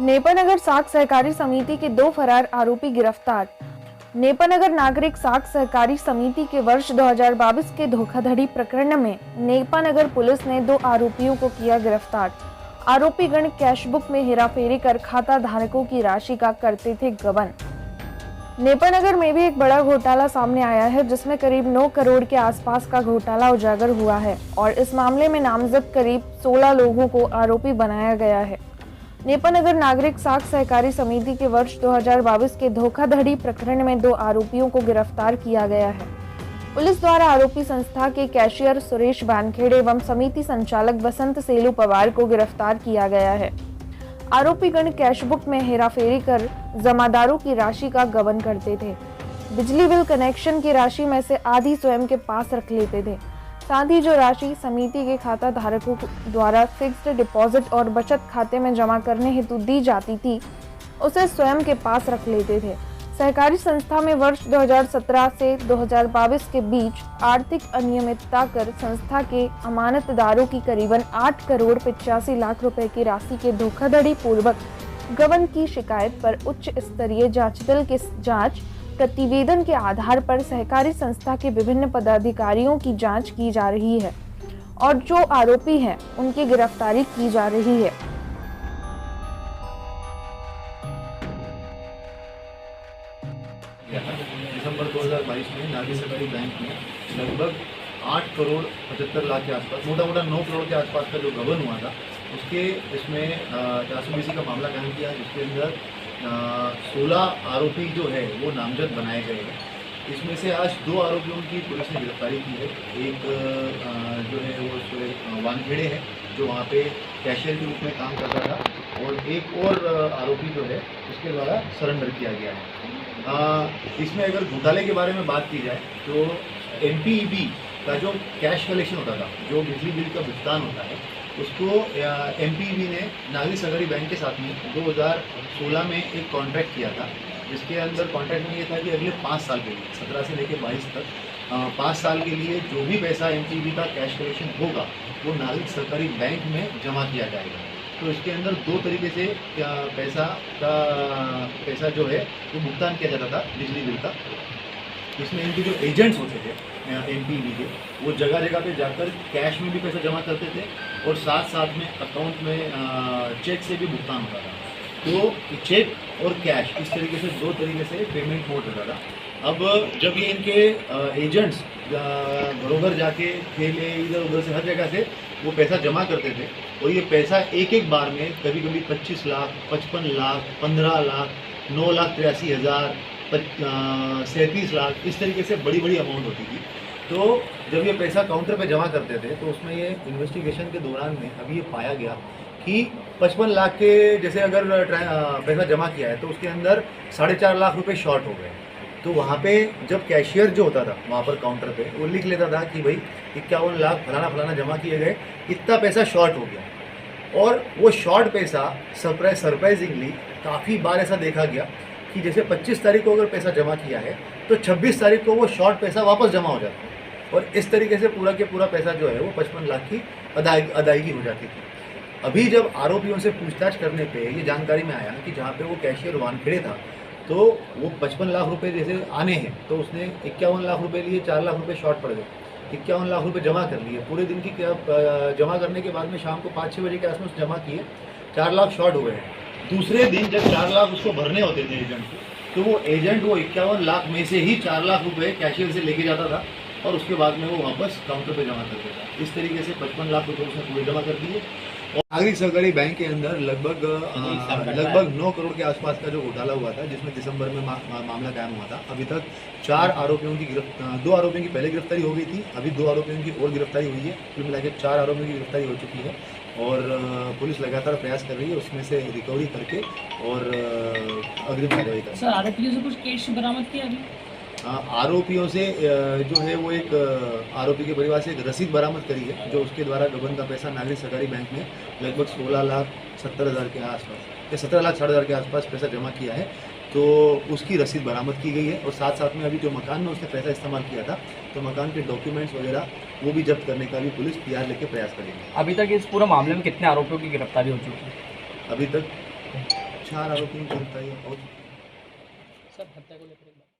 नेपानगर साख सहकारी समिति के 2 फरार आरोपी गिरफ्तार। नेपानगर नागरिक साख सहकारी समिति के वर्ष 2022 के धोखाधड़ी प्रकरण में नेपानगर पुलिस ने 2 आरोपियों को किया गिरफ्तार। आरोपीगण कैशबुक में हेराफेरी कर खाता धारकों की राशि का करते थे गबन। नेपानगर में भी एक बड़ा घोटाला सामने आया है, जिसमें करीब 9 करोड़ के आसपास का घोटाला उजागर हुआ है और इस मामले में नामजद करीब 16 लोगों को आरोपी बनाया गया है। नेपानगर नागरिक साख सहकारी समिति के वर्ष 2022 के धोखाधड़ी प्रकरण में 2 आरोपियों को गिरफ्तार किया गया है। पुलिस द्वारा आरोपी संस्था के कैशियर सुरेश वानखेड़े एवं समिति संचालक बसंत सेलू पवार को गिरफ्तार किया गया है। आरोपीगण कैशबुक में हेराफेरी कर जमादारों की राशि का गबन करते थे। बिजली बिल कनेक्शन की राशि में से आधी स्वयं के पास रख लेते थे। साथ ही जो राशि समिति के खाता धारकों द्वारा फिक्स्ड डिपॉजिट और बचत खाते में जमा करने हेतु दी जाती थी, उसे स्वयं के पास रख लेते थे। सहकारी संस्था में वर्ष 2017 से 2022 के बीच आर्थिक अनियमितता कर संस्था के अमानतदारों की करीबन 8 करोड़ 85 लाख रुपए की राशि के धोखाधड़ी पूर्वक गबन की शिकायत पर उच्च स्तरीय जांच दल के जांच प्रतिवेदन के आधार पर सहकारी संस्था के विभिन्न पदाधिकारियों की जांच की जा रही है और जो आरोपी हैं उनकी गिरफ्तारी की जा रही है। दिसंबर 2022 में नागरिक सहकारी बैंक में लगभग 8 करोड़ 75 लाख के आसपास, मोटा 9 करोड़ के आसपास का जो गबन हुआ था, उसके इसमें 420 का मामला कायम किया, जिसके अंदर 16 आरोपी जो है वो नामजद बनाए गए हैं। इसमें से आज 2 आरोपियों की पुलिस ने गिरफ्तारी की है। एक जो है वो वानखेड़े है, जो वहाँ पे कैशियर के रूप में काम कर रहा था, और एक और आरोपी जो है उसके द्वारा सरेंडर किया गया है। इसमें अगर घोटाले के बारे में बात की जाए तो एमपीईबी का जो कैश कलेक्शन होता था, जो बिजली बिल का भुगतान होता है, उसको एमपीईबी ने नागरिक सहकारी बैंक के साथ में 2016 में एक कॉन्ट्रैक्ट किया था, जिसके अंदर कॉन्ट्रैक्ट में ये था कि अगले 5 साल के लिए 17 से लेकर 22 तक 5 साल के लिए जो भी पैसा एमपीईबी का कैश कलेक्शन होगा वो नागरिक सहकारी बैंक में जमा किया जाएगा। तो इसके अंदर 2 तरीके से पैसा जो है वो भुगतान किया जाता था बिजली बिल का। इसमें इनके जो एजेंट्स होते थे एमपीईबी के, वो जगह जगह पे जाकर कैश में भी पैसा जमा करते थे और साथ में अकाउंट में चेक से भी भुगतान होता था। तो चेक और कैश इस तरीके से 2 तरीके से पेमेंट मोड होता था। अब जब ये इनके एजेंट्स घरों घर जाके ठेले इधर उधर से हर जगह से वो पैसा जमा करते थे, और ये पैसा एक बार में कभी 25 लाख, 55 लाख, 15 लाख, 9,83,000, 37 लाख, इस तरीके से बड़ी अमाउंट होती थी। तो जब ये पैसा काउंटर पे जमा करते थे तो उसमें ये इन्वेस्टिगेशन के दौरान में अभी ये पाया गया कि 55 लाख के जैसे अगर पैसा जमा किया है तो उसके अंदर 4.5 लाख रुपए शॉर्ट हो गए। तो वहाँ पे जब कैशियर जो होता था वहाँ पर काउंटर पे, वो लिख लेता था कि भाई 51 लाख फलाना जमा किए गए, इतना पैसा शॉर्ट हो गया। और वो शॉर्ट पैसा सरप्राइजिंगली काफ़ी बार ऐसा देखा गया कि जैसे 25 तारीख को अगर पैसा जमा किया है तो 26 तारीख को वो शॉर्ट पैसा वापस जमा हो जाता है, और इस तरीके से पूरा के पूरा पैसा जो है वो 55 लाख की अदायगी हो जाती थी। अभी जब आरोपियों से पूछताछ करने पे ये जानकारी में आया कि जहाँ पे वो कैशियर वानखेड़े था, तो वो 55 लाख रुपए जैसे आने हैं तो उसने 51 लाख रुपए लिए, 4 लाख रुपए शॉर्ट पड़ गए, 51 लाख रुपए जमा कर लिए। पूरे दिन की जमा करने के बाद में शाम को 5-6 बजे के आसपास जमा किए, 4 लाख शॉर्ट हुए हैं। दूसरे दिन जब 4 लाख उसको भरने होते थे एजेंट को, तो वो एजेंट वो 51 लाख में से ही 4 लाख रुपए कैशियर से लेके जाता था और उसके बाद में वो वापस काउंटर पे जमा कर देता। इस तरीके से 55 लाख रुपए उसने पूरे जमा कर दिए। और नागरिक सहकारी बैंक के अंदर लगभग 9 करोड़ के आसपास का जो घोटाला हुआ था, जिसमें दिसंबर में मामला कायम हुआ था। अभी तक 2 आरोपियों की पहले गिरफ्तारी हो गई थी, अभी 2 आरोपियों की और गिरफ्तारी हुई है। कुल मिला के 4 आरोपियों की गिरफ्तारी हो चुकी है और पुलिस लगातार प्रयास कर रही है उसमें से रिकवरी करके और अग्रिम कार्रवाई कर। सर, आरोपियों से कुछ कैश बरामद किया अभी? आरोपियों से जो है वो एक आरोपी के परिवार से एक रसीद बरामद करी है, जो उसके द्वारा गबन का पैसा नागरिक सहकारी बैंक में लगभग 16,70,000 के आसपास या 17,60,000 के आसपास पैसा जमा किया है। तो उसकी रसीद बरामद की गई है और साथ में अभी जो मकान में उसने पैसा इस्तेमाल किया था, तो मकान के डॉक्यूमेंट्स वगैरह वो भी जब्त करने का भी पुलिस पीआर लेके प्रयास करेगी। अभी तक इस पूरे मामले में कितने आरोपियों की गिरफ्तारी हो चुकी है? अभी तक 4 आरोपियों की गिरफ्तारी और सर हत्या को लेकर एक बात